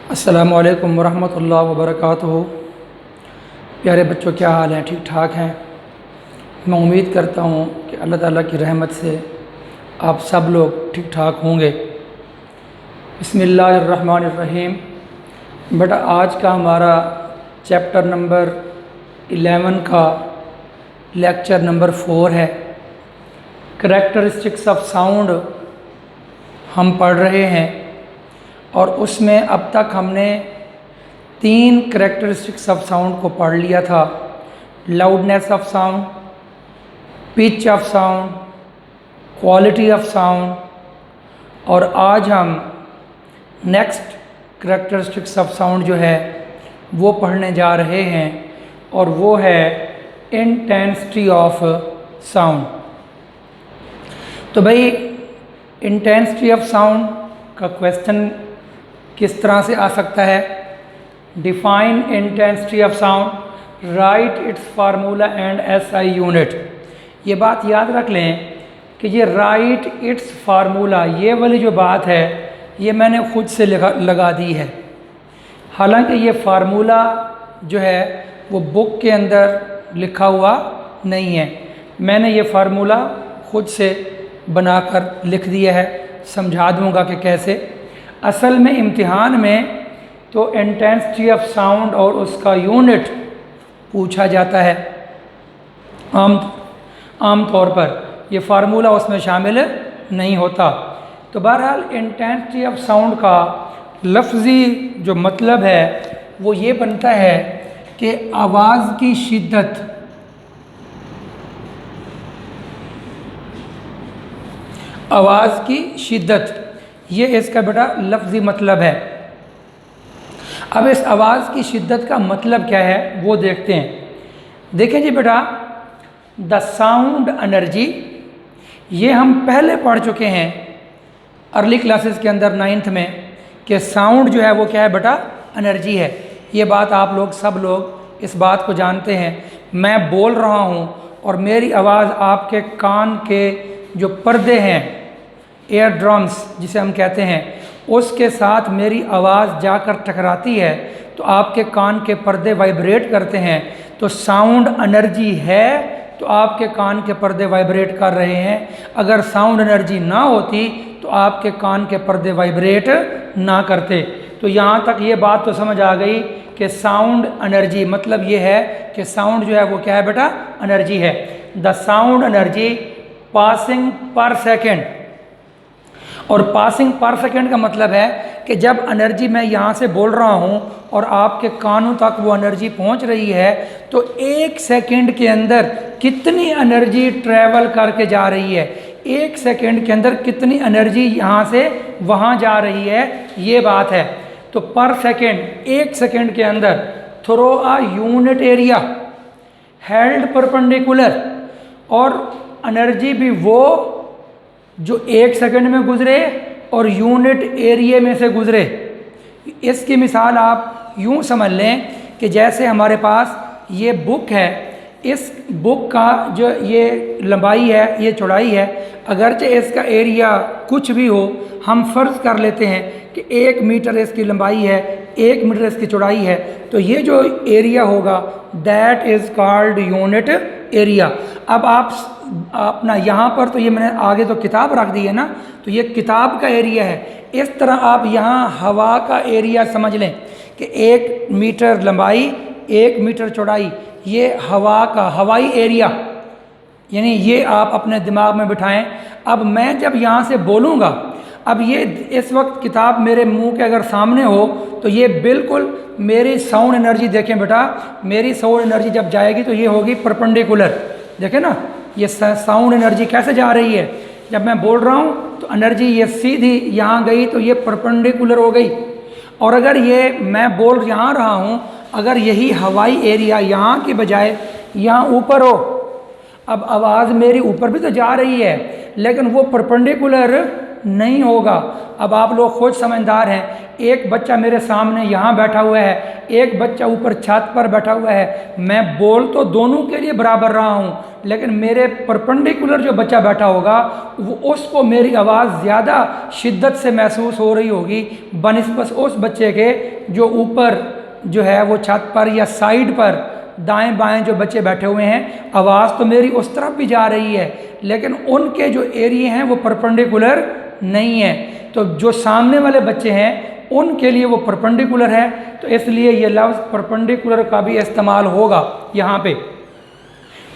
अस्सलामुअलैकुम वरहमतुल्लाहि वबरकातुहू। प्यारे बच्चों, क्या हाल हैं? ठीक ठाक हैं? मैं उम्मीद करता हूँ कि अल्लाह ताला की रहमत से आप सब लोग ठीक ठाक होंगे। बिस्मिल्लाहिर्रहमानिर्रहीम। बेटा, आज का हमारा चैप्टर नंबर 11 का लेक्चर नंबर 4 है। करैक्टरिस्टिक्स ऑफ साउंड हम पढ़ रहे हैं और उसमें अब तक हमने 3 करैक्टरिस्टिक्स ऑफ साउंड को पढ़ लिया था। Loudness of sound, pitch of sound, quality of sound, और आज हम नेक्स्ट करैक्टरिस्टिक्स ऑफ साउंड जो है वो पढ़ने जा रहे हैं और वो है इंटेंसिटी ऑफ साउंड। तो भाई, इंटेंसिटी ऑफ साउंड का क्वेश्चन किस तरह से आ सकता है? Define intensity of sound, right it's formula and SI unit. ये बात याद रख लें कि ये राइट इट्स फार्मूला, ये वाली जो बात है ये मैंने खुद से लगा दी है। हालांकि ये फार्मूला जो है वो बुक के अंदर लिखा हुआ नहीं है, मैंने ये फार्मूला खुद से बनाकर लिख दिया है। समझा दूंगा कि कैसे। असल में इम्तिहान में तो इंटेंसिटी ऑफ साउंड और उसका यूनिट पूछा जाता है आम तौर पर, ये फार्मूला उसमें शामिल नहीं होता। तो बहरहाल इंटेंसिटी ऑफ साउंड का लफ्ज़ी जो मतलब है वो ये बनता है कि आवाज़ की शिद्दत, आवाज़ की शिद्दत, ये इसका बेटा लफ्ज़ी मतलब है। अब इस आवाज़ की शिद्दत का मतलब क्या है वो देखते हैं। देखें जी बेटा, द साउंड एनर्जी, ये हम पहले पढ़ चुके हैं अर्ली क्लासेस के अंदर 9th में, कि साउंड जो है वो क्या है बेटा? एनर्जी है। ये बात आप लोग सब लोग इस बात को जानते हैं। मैं बोल रहा हूँ और मेरी आवाज़ आपके कान के जो पर्दे हैं, एयर ड्रम्स जिसे हम कहते हैं, उसके साथ मेरी आवाज़ जाकर टकराती है तो आपके कान के पर्दे वाइब्रेट करते हैं। तो साउंड एनर्जी है तो आपके कान के पर्दे वाइब्रेट कर रहे हैं। अगर साउंड एनर्जी ना होती तो आपके कान के पर्दे वाइब्रेट ना करते। तो यहाँ तक ये बात तो समझ आ गई कि साउंड एनर्जी मतलब ये है कि साउंड जो है वो क्या है बेटा? एनर्जी है। द साउंड एनर्जी पासिंग पर सेकेंड, और पासिंग पर सेकेंड का मतलब है कि जब एनर्जी मैं यहाँ से बोल रहा हूँ और आपके कानों तक वो एनर्जी पहुँच रही है तो 1 सेकेंड के अंदर कितनी एनर्जी ट्रैवल करके जा रही है, 1 सेकेंड के अंदर कितनी एनर्जी यहाँ से वहाँ जा रही है, ये बात है। तो पर सेकेंड, 1 सेकेंड के अंदर through a unit area held perpendicular, और एनर्जी भी वो जो 1 सेकेंड में गुजरे और यूनिट एरिया में से गुजरे। इसकी मिसाल आप यूँ समझ लें कि जैसे हमारे पास ये बुक है, इस बुक का जो ये लंबाई है, ये चौड़ाई है, अगरचे इसका एरिया कुछ भी हो, हम फ़र्ज़ कर लेते हैं कि 1 मीटर इसकी लंबाई है, 1 मीटर इसकी चौड़ाई है, तो ये जो एरिया होगा that is called unit area. अब आप अपना यहाँ पर तो ये मैंने आगे तो किताब रख दी है ना, तो ये किताब का एरिया है। इस तरह आप यहाँ हवा का एरिया समझ लें कि 1 मीटर लंबाई, 1 मीटर चौड़ाई, ये हवा का हवाई एरिया, यानी ये आप अपने दिमाग में बिठाएं। अब मैं जब यहाँ से बोलूँगा, अब ये इस वक्त किताब मेरे मुंह के अगर सामने हो तो ये बिल्कुल मेरी साउंड एनर्जी, देखें बेटा, मेरी साउंड एनर्जी जब जाएगी तो ये होगी परपेंडिकुलर। देखें ना, ये साउंड एनर्जी कैसे जा रही है? जब मैं बोल रहा हूँ तो एनर्जी ये सीधी यहाँ गई तो ये परपेंडिकुलर हो गई। और अगर ये मैं बोल यहाँ रहा हूँ, अगर यही हवाई एरिया यहाँ की बजाय यहाँ ऊपर हो, अब आवाज़ मेरी ऊपर भी तो जा रही है लेकिन वो परपेंडिकुलर नहीं होगा। अब आप लोग खुद समझदार हैं, एक बच्चा मेरे सामने यहाँ बैठा हुआ है, एक बच्चा ऊपर छत पर बैठा हुआ है, मैं बोल तो दोनों के लिए बराबर रहा हूँ, लेकिन मेरे परपेंडिकुलर जो बच्चा बैठा होगा वो उसको मेरी आवाज़ ज़्यादा शिद्दत से महसूस हो रही होगी बनिस्बत उस बच्चे के जो ऊपर जो है वो छत पर या साइड पर दाएं बाएं जो बच्चे बैठे हुए हैं। आवाज़ तो मेरी उस तरफ भी जा रही है, लेकिन उनके जो एरिए हैं वो परपेंडिकुलर नहीं है। तो जो सामने वाले बच्चे हैं उनके लिए वो परपेंडिकुलर है, तो इसलिए ये लफ्ज़ परपेंडिकुलर का भी इस्तेमाल होगा यहाँ पे।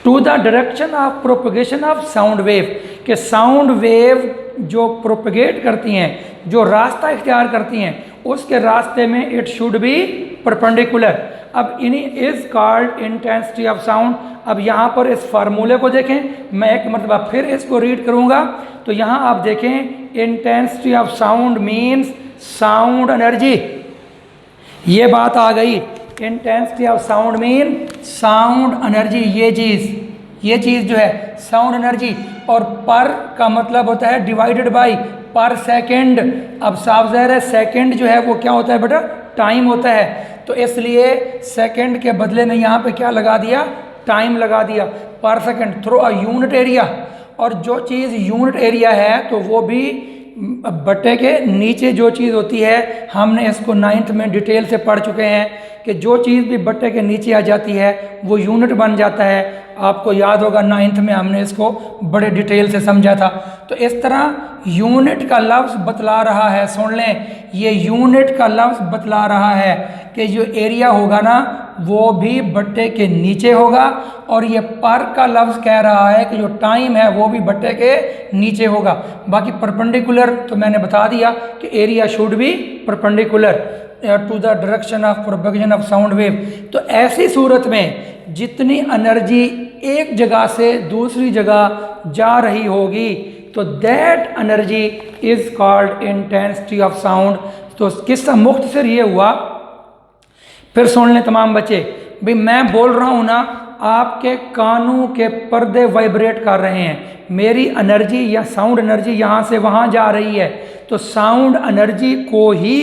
To the direction of propagation of sound wave, कि साउंड वेव जो प्रोपगेट करती हैं, जो रास्ता इख्तियार करती हैं, उसके रास्ते में इट शुड बी परपेंडिकुलर। अब इन्हीं is called intensity of sound. अब यहाँ पर इस फार्मूले को देखें, मैं एक मरतबा फिर इसको रीड करूँगा। तो यहाँ आप देखें, intensity of sound means sound energy, ये बात आ गई। Intensity of sound mean sound energy, ये चीज़ जो है साउंड एनर्जी। और पर का मतलब होता है डिवाइडेड बाय पर सेकंड। अब साफ ज़ाहिर है सेकंड जो है वो क्या होता है बेटा, टाइम होता है, तो इसलिए सेकंड के बदले में यहाँ पे क्या लगा दिया, टाइम लगा दिया, पर second through a unit area. और जो चीज़ यूनिट एरिया है तो वो भी बट्टे के नीचे जो चीज़ होती है, हमने इसको 9th में डिटेल से पढ़ चुके हैं कि जो चीज़ भी बट्टे के नीचे आ जाती है वो यूनिट बन जाता है। आपको याद होगा 9th में हमने इसको बड़े डिटेल से समझा था। तो इस तरह यूनिट का लफ्ज़ बतला रहा है, सुन लें, ये यूनिट का लफ्ज़ बतला रहा है कि जो एरिया होगा ना वो भी बट्टे के नीचे होगा, और ये पर का लफ्ज़ कह रहा है कि जो टाइम है वो भी बट्टे के नीचे होगा। बाकी परपेंडिकुलर तो मैंने बता दिया कि area should be perpendicular to the direction of propagation of sound wave. तो ऐसी सूरत में जितनी एनर्जी एक जगह से दूसरी जगह जा रही होगी तो that energy is called intensity of sound. तो किस्सा मुख्तसर ये हुआ, फिर सुन लें तमाम बच्चे, भाई मैं बोल रहा हूँ ना, आपके कानों के पर्दे वाइब्रेट कर रहे हैं, मेरी एनर्जी या साउंड एनर्जी यहाँ से वहाँ जा रही है, तो साउंड एनर्जी को ही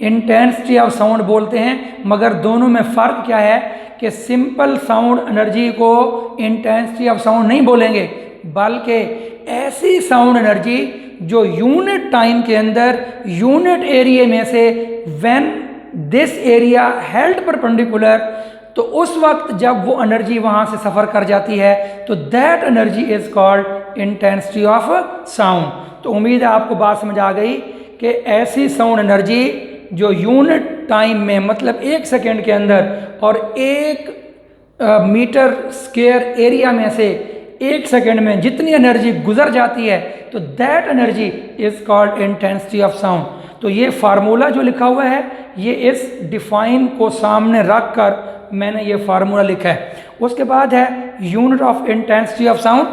इंटेंसिटी ऑफ साउंड बोलते हैं। मगर दोनों में फ़र्क क्या है कि सिंपल साउंड एनर्जी को इंटेंसिटी ऑफ साउंड नहीं बोलेंगे, बल्कि ऐसी साउंड एनर्जी जो यूनिट टाइम के अंदर यूनिट एरिया में से when this area held perpendicular, तो उस वक्त जब वो एनर्जी वहाँ से सफ़र कर जाती है तो that energy is called intensity of sound. तो उम्मीद है आपको बात समझ आ गई कि ऐसी साउंड एनर्जी जो यूनिट टाइम में, मतलब 1 सेकेंड के अंदर और 1 मीटर स्क्वायर एरिया में से 1 सेकेंड में जितनी एनर्जी गुजर जाती है तो that energy is called intensity of sound. तो ये फार्मूला जो लिखा हुआ है, ये इस डिफाइन को सामने रख कर मैंने ये फार्मूला लिखा है। उसके बाद है unit of intensity of sound.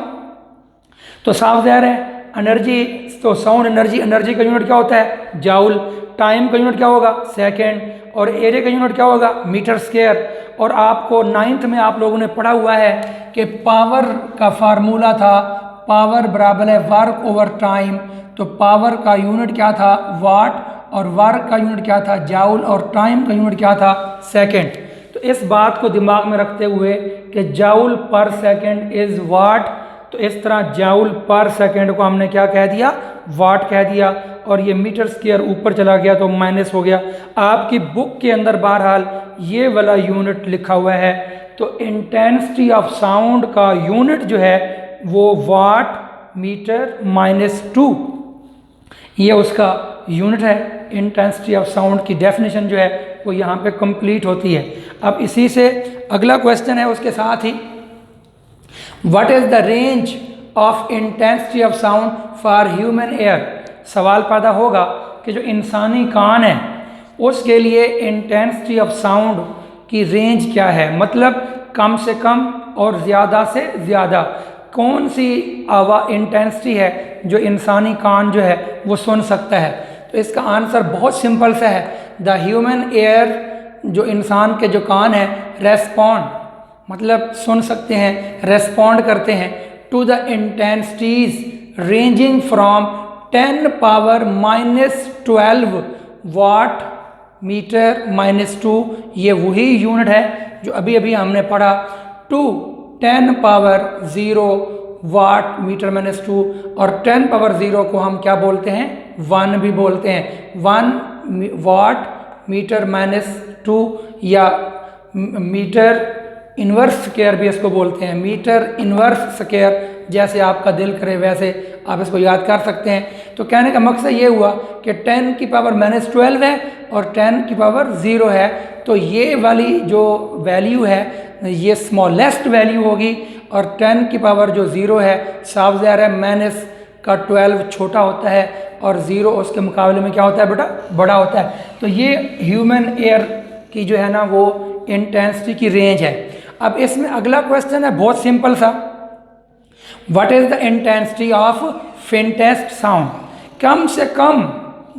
तो साफ ज़ाहिर है एनर्जी, तो साउंड एनर्जी का यूनिट क्या होता है, जाउल। टाइम का यूनिट क्या होगा, सेकेंड। और एरिया का यूनिट क्या होगा, मीटर स्क्वायर। और आपको 9th में आप लोगों ने पढ़ा हुआ है कि पावर का फार्मूला था, पावर बराबर है वर्क ओवर टाइम। तो पावर का यूनिट क्या था, वाट, और वर्क का यूनिट क्या था, जाउल, और टाइम का यूनिट क्या था, सेकेंड। तो इस बात को दिमाग में रखते हुए कि जाउल पर सेकेंड इज़ वाट, तो इस तरह जाउल पर सेकेंड को हमने क्या कह दिया, वाट कह दिया। और ये मीटर स्क्वायर ऊपर चला गया तो माइनस हो गया। आपकी बुक के अंदर बहरहाल ये वाला यूनिट लिखा हुआ है। तो इंटेंसिटी ऑफ साउंड का यूनिट जो है वो वाट मीटर -2, ये उसका यूनिट है। इंटेंसिटी ऑफ साउंड की डेफिनेशन जो है वो यहाँ पे कंप्लीट होती है। अब इसी से अगला क्वेश्चन है उसके साथ ही, what is the range of intensity of sound for human ear. सवाल पैदा होगा कि जो इंसानी कान है उसके लिए इंटेंसिटी ऑफ साउंड की रेंज क्या है, मतलब कम से कम और ज़्यादा से ज़्यादा कौन सी इंटेंसिटी है जो इंसानी कान जो है वो सुन सकता है। तो इसका आंसर बहुत सिंपल सा है, द ह्यूमन एयर, जो इंसान के जो कान है, रेस्पॉन्ड, मतलब सुन सकते हैं, रेस्पॉन्ड करते हैं to the intensities ranging from 10⁻⁻12 watt metre -2, ये वही यूनिट है जो अभी अभी हमने पढ़ा, 2 10⁻0 वाट मीटर -2, और 10⁻0 को हम क्या बोलते हैं, 1 भी बोलते हैं, 1 वाट मीटर -2, या मीटर इन्वर्स स्क्वायर भी इसको बोलते हैं, मीटर इन्वर्स स्क्वायर, जैसे आपका दिल करे वैसे आप इसको याद कर सकते हैं। तो कहने का मकसद ये हुआ कि 10⁻⁻12 है और 10⁻0 है, तो ये वाली जो वैल्यू है ये स्मॉलेस्ट वैल्यू होगी, और 10⁻0 है साफ ज़ाहिर है माइनस का 12 छोटा होता है और 0 उसके मुकाबले में क्या होता है बेटा, बड़ा होता है। तो ये ह्यूमन एयर की जो है ना वो इंटेंसिटी की रेंज है। अब इसमें अगला क्वेश्चन है बहुत सिंपल सा, what is the intensity of faintest sound, कम से कम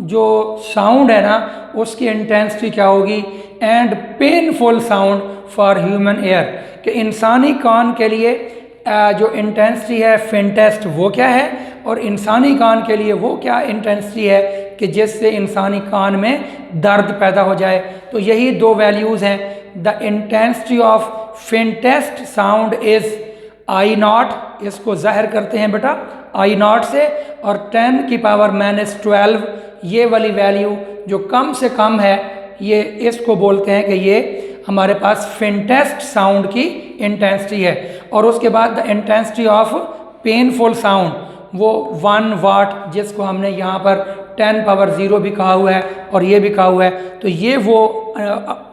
जो साउंड है ना उसकी इंटेंसिटी क्या होगी, and painful sound for human air, कि इंसानी कान के लिए जो इंटेंसिटी है फेंटेस्ट वो क्या है, और इंसानी कान के लिए वो क्या इंटेंसिटी है कि जिससे इंसानी कान में दर्द पैदा हो जाए। तो यही दो वैल्यूज़ हैं, the intensity of faintest sound is I0, इसको ज़ाहिर करते हैं बेटा I0 से, और 10⁻⁻12 ये वाली वैल्यू जो कम से कम है ये इसको बोलते हैं कि ये हमारे पास फेंटेस्ट साउंड की इंटेंसिटी है। और उसके बाद the intensity of painful sound वो 1 वाट, जिसको हमने यहाँ पर 10⁻0 भी कहा हुआ है और ये भी कहा हुआ है। तो ये वो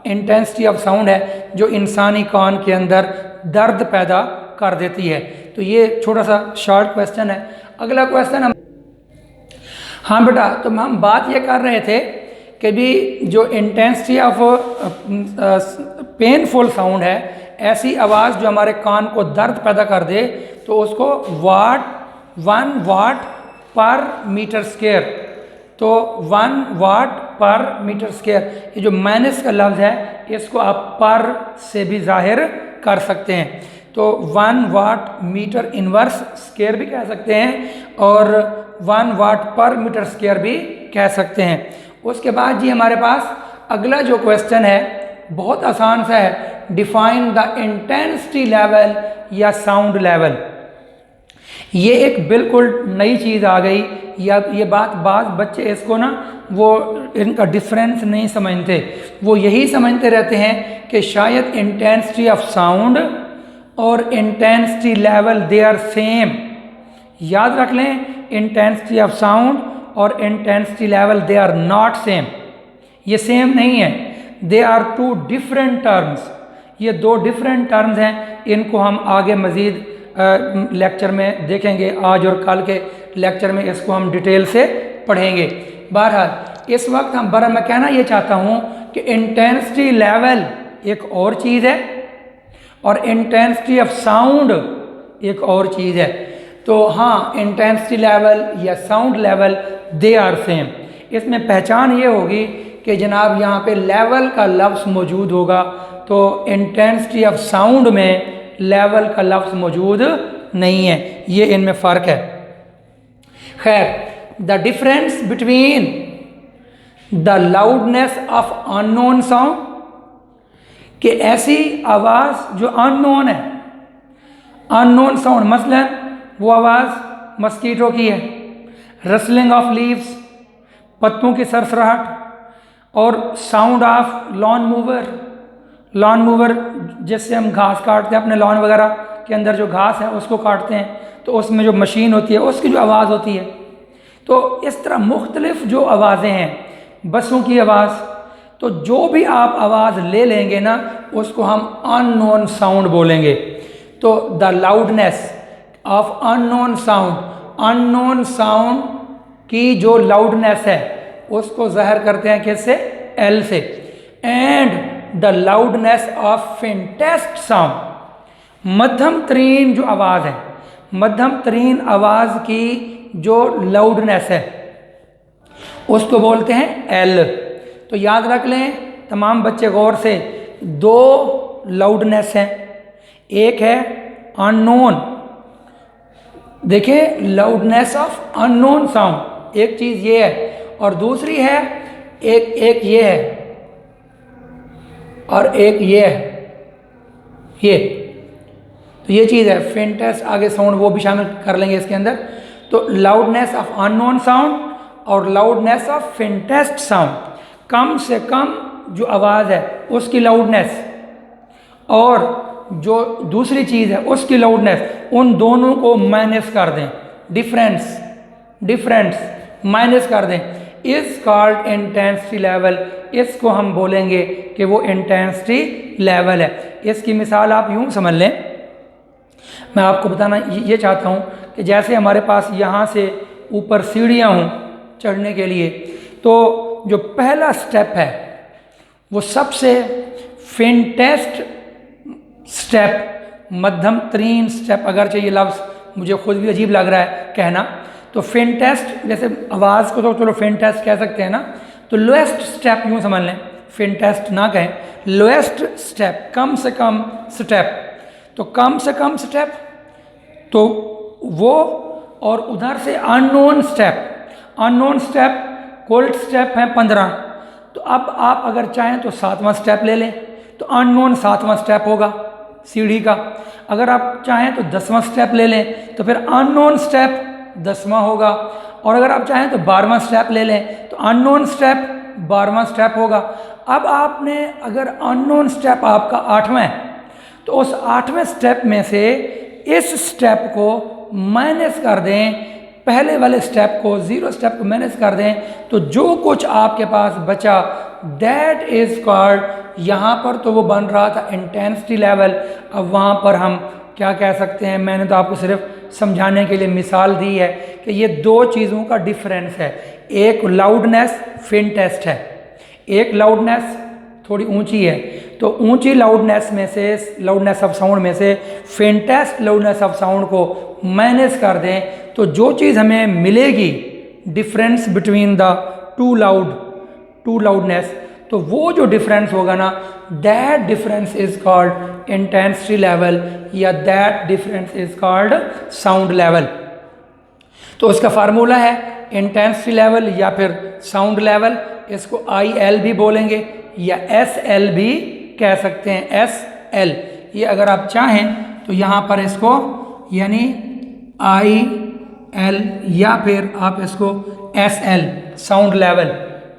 इंटेंसिटी ऑफ साउंड है जो इंसानी कान के अंदर दर्द पैदा कर देती है। तो ये छोटा सा शॉर्ट क्वेश्चन है। अगला क्वेश्चन हम, हाँ बेटा, तो हम बात ये कर रहे थे कि भी जो इंटेंसिटी ऑफ पेनफुल साउंड है, ऐसी आवाज़ जो हमारे कान को दर्द पैदा कर दे, तो उसको 1 वाट पर मीटर स्क्वायर, तो 1 वाट पर मीटर स्क्वायर, ये जो माइनस का लफ्ज़ है इसको आप पर से भी जाहिर कर सकते हैं। तो 1 वाट मीटर इन्वर्स स्क्वायर भी कह सकते हैं और 1 वाट पर मीटर स्क्वायर भी कह सकते हैं। उसके बाद जी हमारे पास अगला जो क्वेश्चन है बहुत आसान सा है, डिफाइन द इंटेंसिटी लेवल या साउंड लेवल। ये एक बिल्कुल नई चीज़ आ गई, या ये बात बच्चे इसको ना वो इनका डिफरेंस नहीं समझते, वो यही समझते रहते हैं कि शायद इंटेंसिटी ऑफ साउंड और intensity level they are same. याद रख लें, इंटेंसिटी ऑफ साउंड और intensity level they are not same, ये सेम नहीं है, दे आर 2 डिफरेंट टर्म्स। ये 2 डिफरेंट टर्म्स हैं, इनको हम आगे मज़ीद लेक्चर में देखेंगे, आज और कल के लेक्चर में इसको हम डिटेल से पढ़ेंगे। बहरहाल इस वक्त मैं कहना ये चाहता हूँ कि इंटेंसिटी लेवल एक और चीज़ है और इंटेंसिटी ऑफ साउंड एक और चीज़ है। तो हाँ, इंटेंसिटी लेवल या sound level they are same. इसमें पहचान ये होगी कि जनाब यहाँ पे लेवल का लफ्ज़ मौजूद होगा, तो इंटेंसिटी ऑफ साउंड में लेवल का लफ्ज़ मौजूद नहीं है, ये इनमें फ़र्क है। खैर, the difference between the loudness of unknown sound, कि ऐसी आवाज़ जो अननोन है, अननोन साउंड मसलन वो आवाज़ मस्कीटो की है, रसलिंग ऑफ लीव्स, पत्तों की सरसराहट, और साउंड ऑफ लॉन मूवर जिससे हम घास काटते हैं, अपने लॉन वगैरह के अंदर जो घास है उसको काटते हैं, तो उसमें जो मशीन होती है उसकी जो आवाज़ होती है। तो इस तरह मुख्तलिफ जो आवाज़ें हैं, बसों की आवाज़, तो जो भी आप आवाज़ ले लेंगे ना उसको हम अननोन साउंड बोलेंगे। तो the loudness of unknown sound की जो लाउडनेस है उसको ज़ाहिर करते हैं किससे, एल से। And the loudness of faintest sound, मध्यम तरीन जो आवाज़ है, मध्यम तरीन आवाज़ की जो लाउडनेस है उसको बोलते हैं एल। तो याद रख लें तमाम बच्चे गौर से, 2 लाउडनेस हैं, एक है अननोन, देखिए लाउडनेस ऑफ अननोन साउंड, एक चीज़ ये है और दूसरी है एक ये है और एक ये है, ये तो ये चीज़ है। फेंटेस्ट आगे साउंड वो भी शामिल कर लेंगे इसके अंदर। तो लाउडनेस ऑफ अननोन साउंड और लाउडनेस ऑफ फेंटेस्ट साउंड, कम से कम जो आवाज़ है उसकी लाउडनेस और जो दूसरी चीज़ है उसकी लाउडनेस, उन दोनों को माइनस कर दें, डिफरेंस माइनस कर दें, इज कॉल्ड इंटेंसिटी लेवल। इसको हम बोलेंगे कि वो इंटेंसिटी लेवल है। इसकी मिसाल आप यूँ समझ लें, मैं आपको बताना ये चाहता हूँ कि जैसे हमारे पास यहाँ से ऊपर सीढ़ियाँ हों चढ़ने के लिए, तो जो पहला स्टेप है वो सबसे फेंटेस्ट स्टेप, मध्यम तरीन स्टेप, अगरचे ये लफ्ज़ मुझे खुद भी अजीब लग रहा है कहना, तो फेंटेस्ट, जैसे आवाज़ को तो चलो फेंटेस्ट कह सकते हैं ना, तो लोएस्ट स्टेप यूँ समझ लें, फेंटेस्ट ना कहें, लोएस्ट स्टेप, कम से कम स्टेप, तो कम से कम स्टेप तो वो, और उधर से अननोन स्टेप कोल्ड स्टेप है 15। तो अब आप अगर चाहें तो 7वां स्टेप ले लें, तो अननोन 7वां स्टेप होगा सीढ़ी का। अगर आप चाहें तो 10वां स्टेप ले लें तो फिर अननोन स्टेप 10वां होगा, और अगर आप चाहें तो 12वां स्टेप ले लें तो अननोन स्टेप 12वां स्टेप होगा। अब आपने अगर अननोन स्टेप आपका 8वां है तो उस 8वें स्टेप में से इस स्टेप को माइनस कर दें, पहले वाले स्टेप को, 0 स्टेप को माइनस कर दें, तो जो कुछ आपके पास बचा दैट इज कॉल्ड, यहाँ पर तो वो बन रहा था इंटेंसिटी लेवल, अब वहाँ पर हम क्या कह सकते हैं, मैंने तो आपको सिर्फ समझाने के लिए मिसाल दी है कि ये दो चीज़ों का डिफरेंस है। एक लाउडनेस फेंटेस्ट है, एक लाउडनेस थोड़ी ऊंची है, तो ऊंची लाउडनेस में से, लाउडनेस ऑफ साउंड में से फेंटेस्ट लाउडनेस ऑफ साउंड को माइनस कर दें, तो जो चीज़ हमें मिलेगी difference between the two loudness, तो वो जो डिफरेंस होगा ना, that difference is called intensity level, या that difference is called sound level. तो उसका फार्मूला है इंटेंसिटी लेवल या फिर साउंड लेवल, इसको IL भी बोलेंगे या SL भी कह सकते हैं, SL। ये अगर आप चाहें तो यहाँ पर इसको यानी IL या फिर आप इसको SL साउंड लेवल,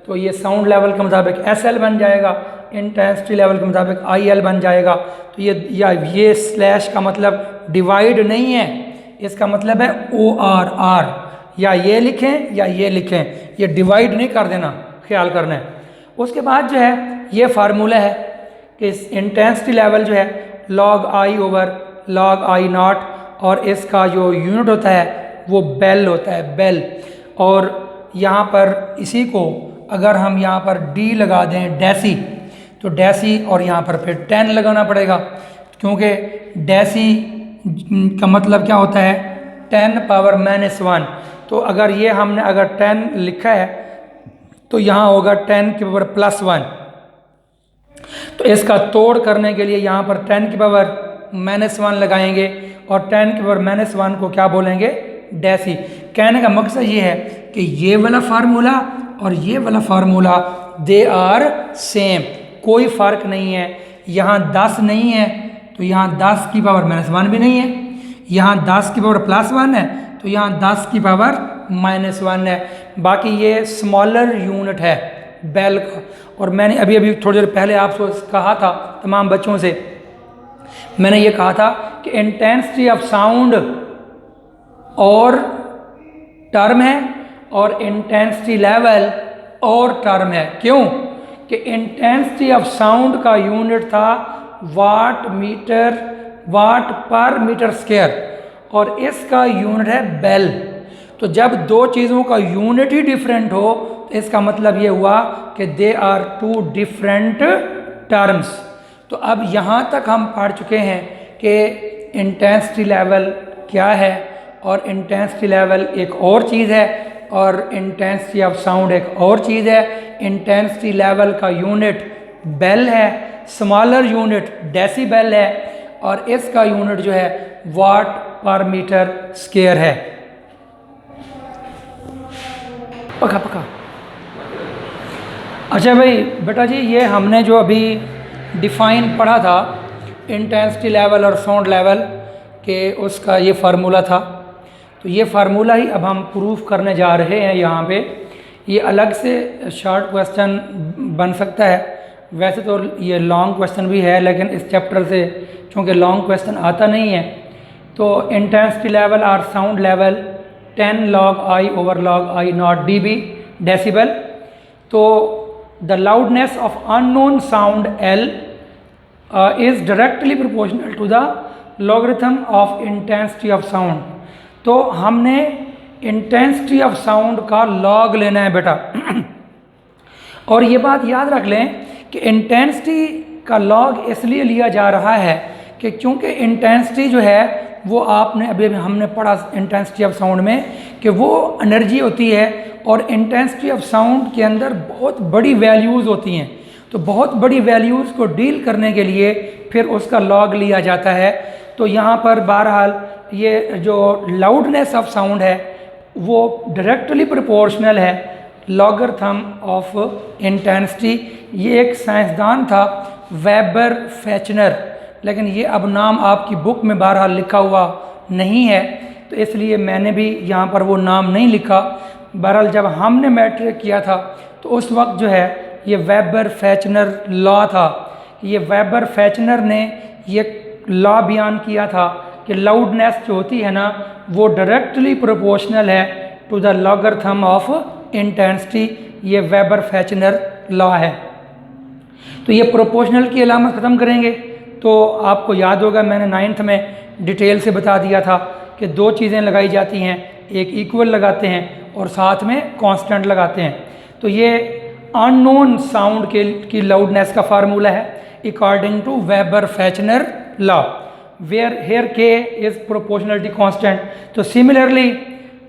तो ये साउंड लेवल के मुताबिक SL बन जाएगा, इंटेंसिटी लेवल के मुताबिक IL बन जाएगा। तो ये स्लैश का मतलब डिवाइड नहीं है, इसका मतलब है ORR, या ये लिखें या ये लिखें, ये डिवाइड नहीं कर देना, ख्याल करना है। उसके बाद जो है ये फार्मूला है कि इंटेंसिटी लेवल जो है log I over log I not, और इसका जो यूनिट होता है वो बेल होता है, बेल। और यहाँ पर इसी को अगर हम यहाँ पर D लगा दें, डेसी, तो डेसी, और यहाँ पर फिर 10 लगाना पड़ेगा, क्योंकि डेसी का मतलब क्या होता है 10 पावर -1। तो अगर ये हमने अगर 10 लिखा है तो यहाँ होगा 10 की पावर +1। तो इसका तोड़ करने के लिए यहाँ पर 10 की पावर -1 लगाएंगे, और 10 की पावर -1 को क्या बोलेंगे, डेसी। कहने का मकसद ये है कि ये वाला फार्मूला और ये वाला फार्मूला दे आर सेम, कोई फ़र्क नहीं है। यहाँ 10 नहीं है तो यहाँ 10 की पावर -1 भी नहीं है, यहाँ 10 की पावर +1 है तो यहाँ 10 की पावर -1 है। बाकी ये स्मॉलर यूनिट है बेल का। और मैंने अभी थोड़ी देर पहले आपसे कहा था, तमाम बच्चों से मैंने ये कहा था कि इंटेंसिटी ऑफ साउंड और टर्म है और इंटेंसिटी लेवल और टर्म है। क्यों? कि इंटेंसिटी ऑफ साउंड का यूनिट था वाट पर मीटर स्क्वायर, और इसका यूनिट है बेल। तो जब दो चीज़ों का यूनिट ही डिफरेंट हो तो इसका मतलब ये हुआ कि they are two different terms. तो अब यहाँ तक हम पढ़ चुके हैं कि इंटेंसिटी लेवल क्या है, और इंटेंसिटी लेवल एक और चीज़ है, और इंटेंसिटी ऑफ साउंड एक और चीज़ है। इंटेंसिटी लेवल का यूनिट बेल है, स्मॉलर यूनिट डेसीबेल है, और इसका यूनिट जो है वाट पर मीटर स्क्वायर है। पका पका। अच्छा भाई बेटा जी, ये हमने जो अभी डिफ़ाइन पढ़ा था इंटेंसिटी लेवल और साउंड लेवल के, उसका ये फार्मूला था। तो ये फार्मूला ही अब हम प्रूफ करने जा रहे हैं यहाँ पे। ये अलग से शॉर्ट क्वेश्चन बन सकता है, वैसे तो ये लॉन्ग क्वेश्चन भी है, लेकिन इस चैप्टर से चूँकि लॉन्ग क्वेश्चन आता नहीं है, तो इंटेंसिटी लेवल और sound level 10 log I over log I naught dB decibel. तो the loudness of unknown sound L is directly proportional to the logarithm of intensity of sound. तो हमने इंटेंसिटी ऑफ साउंड का log लेना है बेटा। और ये बात याद रख लें कि इंटेंसिटी का लॉग इसलिए लिया जा रहा है कि क्योंकि इंटेंसिटी जो है वो आपने अभी हमने पढ़ा इंटेंसिटी ऑफ साउंड में कि वो एनर्जी होती है, और इंटेंसिटी ऑफ साउंड के अंदर बहुत बड़ी वैल्यूज़ होती हैं। तो बहुत बड़ी वैल्यूज़ को डील करने के लिए फिर उसका लॉग लिया जाता है। तो यहाँ पर बहरहाल ये जो लाउडनेस ऑफ साउंड है वो डायरेक्टली प्रोपोर्शनल है लॉगरिथम ऑफ इंटेंसिटी। ये एक साइंसदान था वेबर फेचनर, लेकिन ये अब नाम आपकी बुक में बहरहाल लिखा हुआ नहीं है, तो इसलिए मैंने भी यहाँ पर वो नाम नहीं लिखा। बहरहाल जब हमने मैट्रिक किया था तो उस वक्त जो है ये वेबर फेचनर लॉ था। ये वेबर फेचनर ने ये लॉ बयान किया था कि लाउडनेस जो होती है ना वो डायरेक्टली प्रोपोर्शनल है to the logarithm of intensity. ये वेबर फेचनर लॉ है। तो ये प्रोपोर्शनल की अलामत ख़त्म करेंगे तो आपको याद होगा मैंने 9th में डिटेल से बता दिया था कि दो चीज़ें लगाई जाती हैं, एक इक्वल लगाते हैं और साथ में कांस्टेंट लगाते हैं। तो ये अननोन साउंड की लाउडनेस का फार्मूला है according to Weber Fechner law, where here K is proportionality constant. तो सिमिलरली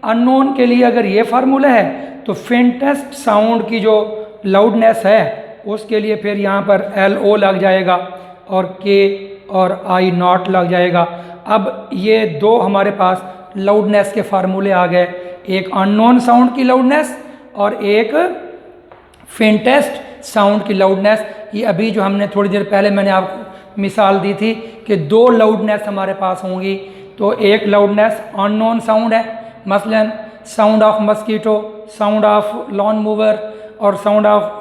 अननोन के लिए अगर ये फार्मूला है तो फेंटेस्ट साउंड की जो लाउडनेस है उसके लिए फिर यहाँ पर LO लग जाएगा और K और I नॉट लग जाएगा। अब ये दो हमारे पास लाउडनेस के फार्मूले आ गए, एक अननोन साउंड की लाउडनेस और एक फेंटेस्ट साउंड की लाउडनेस। ये अभी जो हमने थोड़ी देर पहले मैंने आपको मिसाल दी थी कि दो लाउडनेस हमारे पास होंगी। तो एक लाउडनेस अननोन साउंड है, मसलन sound of mosquito, sound of lawn mower और sound of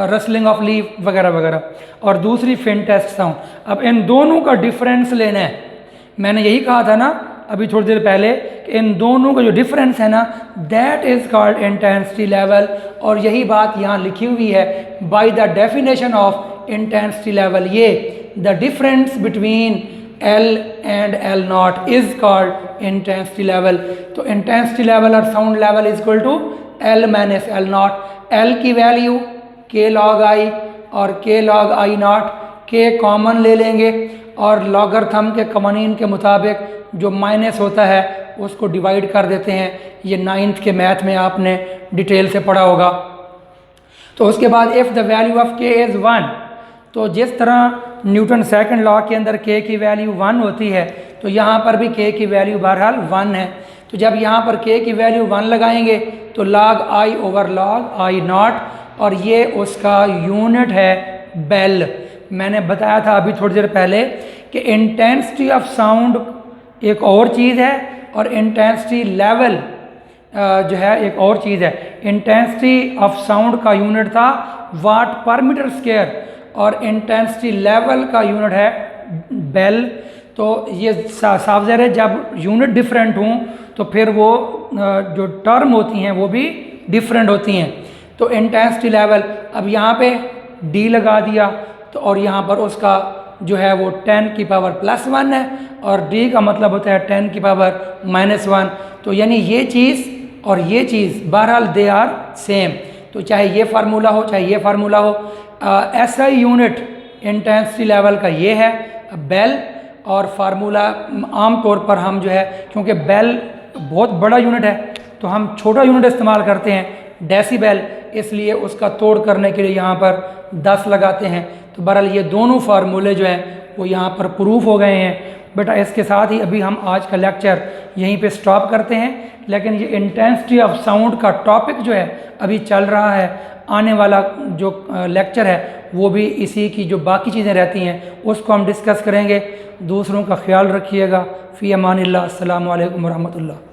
rustling of leave वगैरह वगैरह, और दूसरी फेंटेस्ट साउंड। अब इन दोनों का डिफरेंस लेना है। मैंने यही कहा था ना अभी थोड़ी देर पहले कि इन दोनों का जो डिफरेंस है ना that is called intensity level. और यही बात यहाँ लिखी हुई है by the definition of intensity level. ये the difference between L and L naught is called intensity level. तो इंटेंसिटी लेवल और sound level is equal to L minus L naught. L की वैल्यू K log I और K log I naught, K common ले लेंगे और logarithm के कवानीन के मुताबिक जो माइनस होता है उसको डिवाइड कर देते हैं। ये 9th के मैथ में आपने डिटेल से पढ़ा होगा। तो उसके बाद if the value of K is 1, तो जिस तरह न्यूटन सेकंड लॉ के अंदर K की वैल्यू 1 होती है तो यहाँ पर भी K की वैल्यू बहरहाल 1 है। तो जब यहाँ पर K की वैल्यू 1 लगाएंगे तो log I over log I not, और ये उसका यूनिट है बेल। मैंने बताया था अभी थोड़ी देर पहले कि इंटेंसिटी ऑफ साउंड एक और चीज़ है और इंटेंसिटी लेवल जो है एक और चीज़ है। इंटेंसिटी ऑफ साउंड का यूनिट था वाट पर मीटर स्क्वायर और इंटेंसिटी लेवल का यूनिट है बेल। तो ये साफ ज़ाहिर है जब यूनिट डिफरेंट हों तो फिर वो जो टर्म होती हैं वो भी डिफरेंट होती हैं। तो इंटेंसिटी लेवल अब यहाँ पे D लगा दिया तो और यहाँ पर उसका जो है वो 10 की पावर प्लस 1 है और D का मतलब होता है 10 की पावर माइनस 1। तो यानी ये चीज़ और ये चीज़ बहरहाल दे आर सेम। तो चाहे ये फार्मूला हो चाहे ये फार्मूला हो, SI यूनिट इंटेंसिटी लेवल का ये है बेल। और फार्मूला आम तौर पर हम जो है क्योंकि बेल बहुत बड़ा यूनिट है तो हम छोटा यूनिट इस्तेमाल करते हैं डेसीबेल, इसलिए उसका तोड़ करने के लिए यहाँ पर 10 लगाते हैं। तो बहरहाल ये दोनों फार्मूले जो हैं वो यहाँ पर प्रूफ हो गए हैं बेटा इसके साथ ही अभी हम आज का लेक्चर यहीं पे स्टॉप करते हैं, लेकिन ये इंटेंसिटी ऑफ साउंड का टॉपिक जो है अभी चल रहा है। आने वाला जो लेक्चर है वो भी इसी की जो बाकी चीज़ें रहती हैं उसको हम डिस्कस करेंगे। दूसरों का ख्याल रखिएगा। फ़ी अमानिल्लाह। अस्सलामु अलैकुम वरहमतुल्लाह।